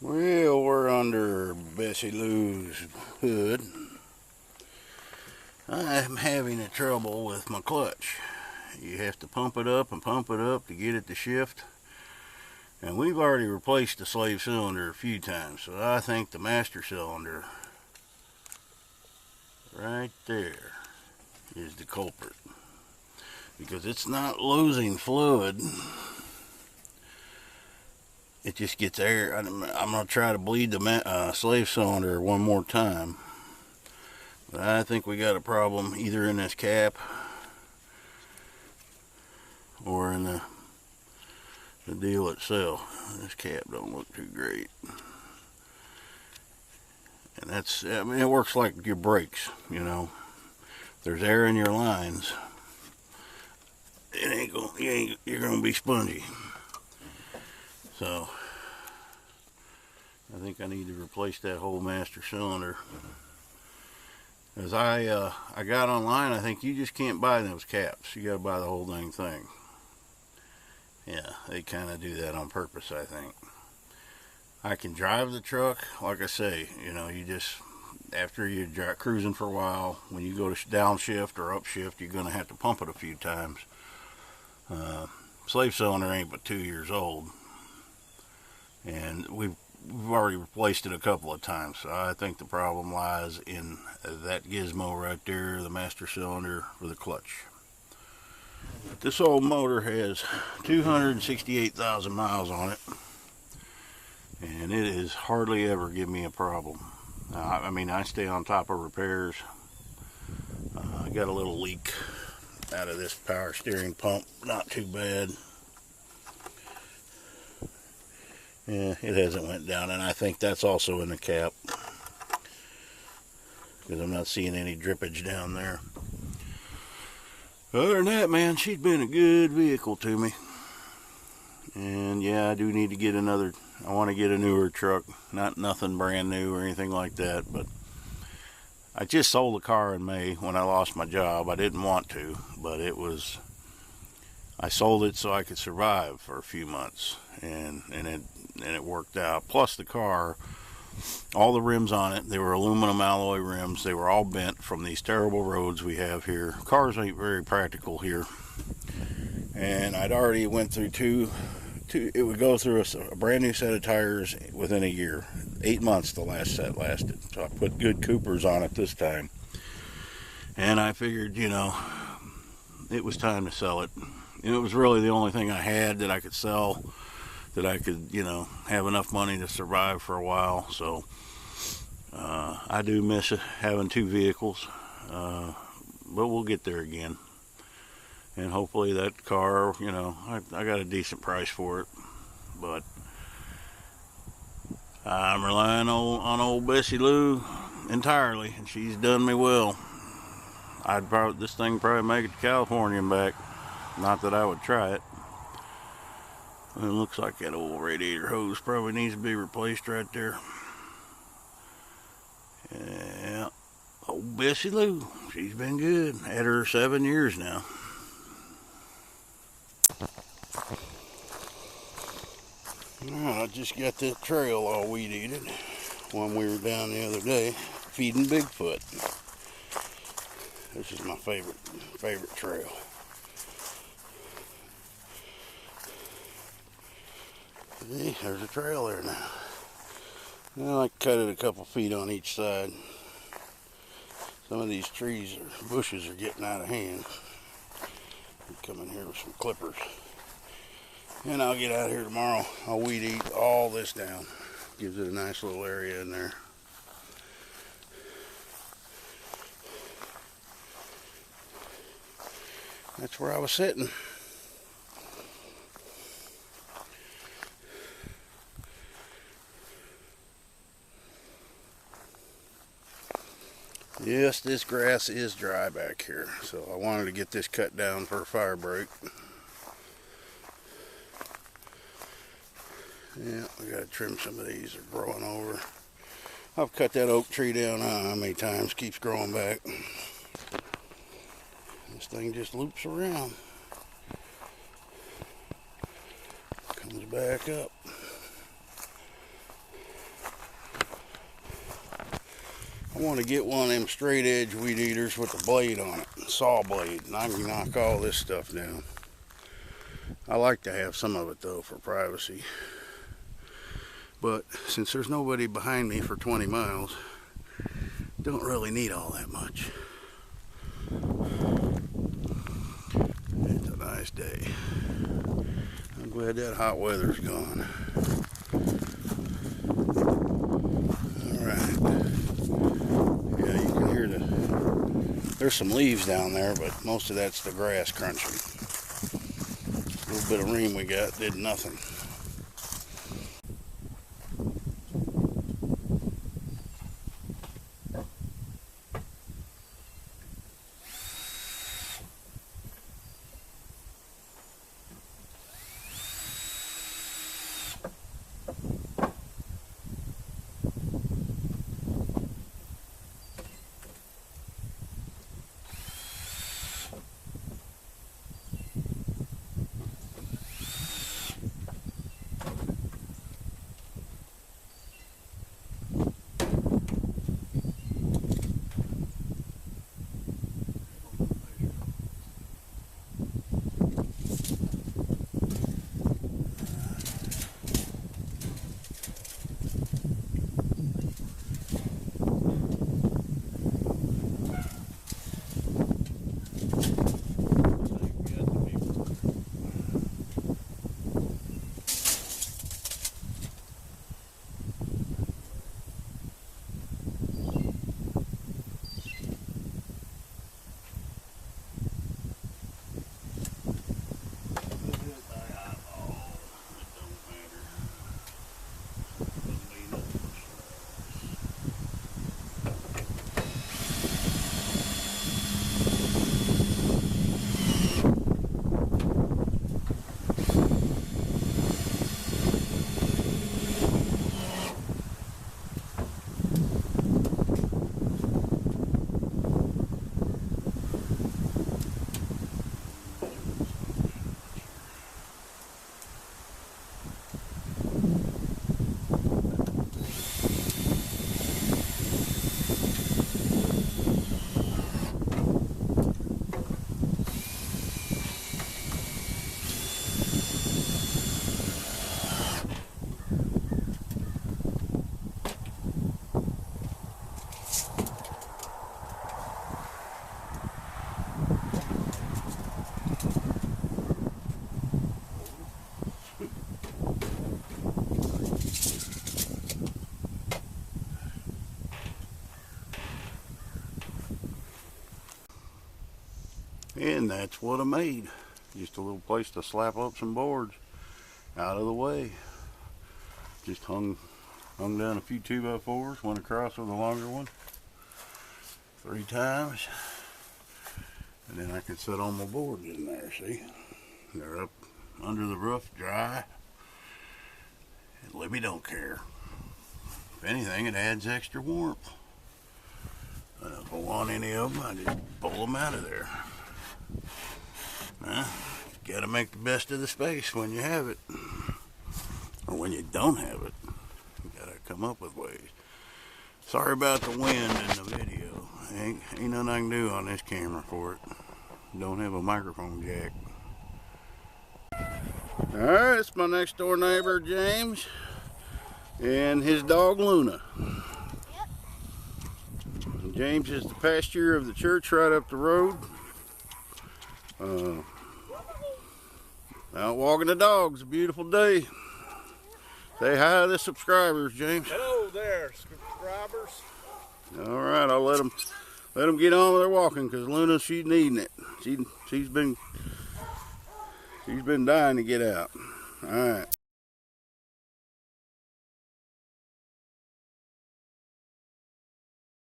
Well, we're under Bessie Lou's hood. I'm having a trouble with my clutch. You have to pump it up and pump it up to get it to shift. And we've already replaced the slave cylinder a few times, so I think the master cylinder right there is the culprit. Because it's not losing fluid. It just gets air. I'm going to try to bleed the slave cylinder one more time. But I think we got a problem either in this cap or in the deal itself. This cap don't look too great. And that's, I mean, it works like your brakes, you know. If there's air in your lines, you're going to be spongy. So I think I need to replace that whole master cylinder. As I got online, I think you just can't buy those caps. You got to buy the whole dang thing. Yeah, they kind of do that on purpose, I think. I can drive the truck, like I say, you know, you just, after you're cruising for a while, when you go to downshift or upshift, you're going to have to pump it a few times. Slave cylinder ain't but 2 years old. And we've already replaced it a couple of times, so I think the problem lies in that gizmo right there, the master cylinder for the clutch. But this old motor has 268,000 miles on it, and it has hardly ever given me a problem. I mean, I stay on top of repairs. I got a little leak out of this power steering pump, not too bad. Yeah, it hasn't went down, and I think that's also in the cap, because I'm not seeing any drippage down there. Other than that, man, she's been a good vehicle to me. And yeah, I do need to get I want to get a newer truck, nothing brand new or anything like that, but I just sold the car in May when I lost my job. I didn't want to, but I sold it so I could survive for a few months, and it worked out. Plus the car, all the rims on it, they were aluminum alloy rims. They were all bent from these terrible roads we have here. Cars ain't very practical here. And I'd already went through it would go through a brand new set of tires within a year. 8 months the last set lasted. So I put good Coopers on it this time. And I figured, you know, it was time to sell it. And it was really the only thing I had that I could sell, that I could, you know, have enough money to survive for a while. So I do miss having two vehicles, but we'll get there again. And hopefully that car, you know, I got a decent price for it, but I'm relying on old Bessie Lou entirely, and she's done me well. This thing probably make it to California and back. Not that I would try it. It looks like that old radiator hose probably needs to be replaced right there. Yeah, old Bessie Lou, she's been good. Had her 7 years now. Alright, I just got that trail all weed eated. One we were down the other day, feeding Bigfoot. This is my favorite trail. See, there's a trail there now. Well, I cut it a couple feet on each side. Some of these trees or bushes are getting out of hand. I'll come in here with some clippers. And I'll get out here tomorrow. I'll weed eat all this down. Gives it a nice little area in there. That's where I was sitting. Yes, this grass is dry back here, so I wanted to get this cut down for a fire break. Yeah, I gotta trim some of these, they're growing over. I've cut that oak tree down, I don't know how many times, keeps growing back. This thing just loops around. Comes back up. I want to get one of them straight edge weed eaters with a blade on it, saw blade, and I can knock all this stuff down. I like to have some of it though for privacy. But since there's nobody behind me for 20 miles, don't really need all that much. It's a nice day. I'm glad that hot weather's gone. Alright. Yeah, you can hear there's some leaves down there, but most of that's the grass crunching. A little bit of rain we got did nothing. And that's what I made. Just a little place to slap up some boards out of the way. Just hung down a few 2x4s, went across with a longer one 3 times. And then I can set all my boards in there, see? They're up under the roof, dry. And Libby don't care. If anything, it adds extra warmth. If I want any of them, I just pull them out of there. Gotta make the best of the space when you have it. Or when you don't have it. You gotta come up with ways. Sorry about the wind in the video. Ain't nothing I can do on this camera for it. Don't have a microphone jack. Alright, it's my next door neighbor James and his dog Luna. Yep. James is the pasture of the church right up the road. Out walking the dogs, a beautiful day. Say hi to the subscribers, James. Hello there, subscribers. All right, I'll let them get on with their walking because Luna, she's needing it. She's been dying to get out. All right.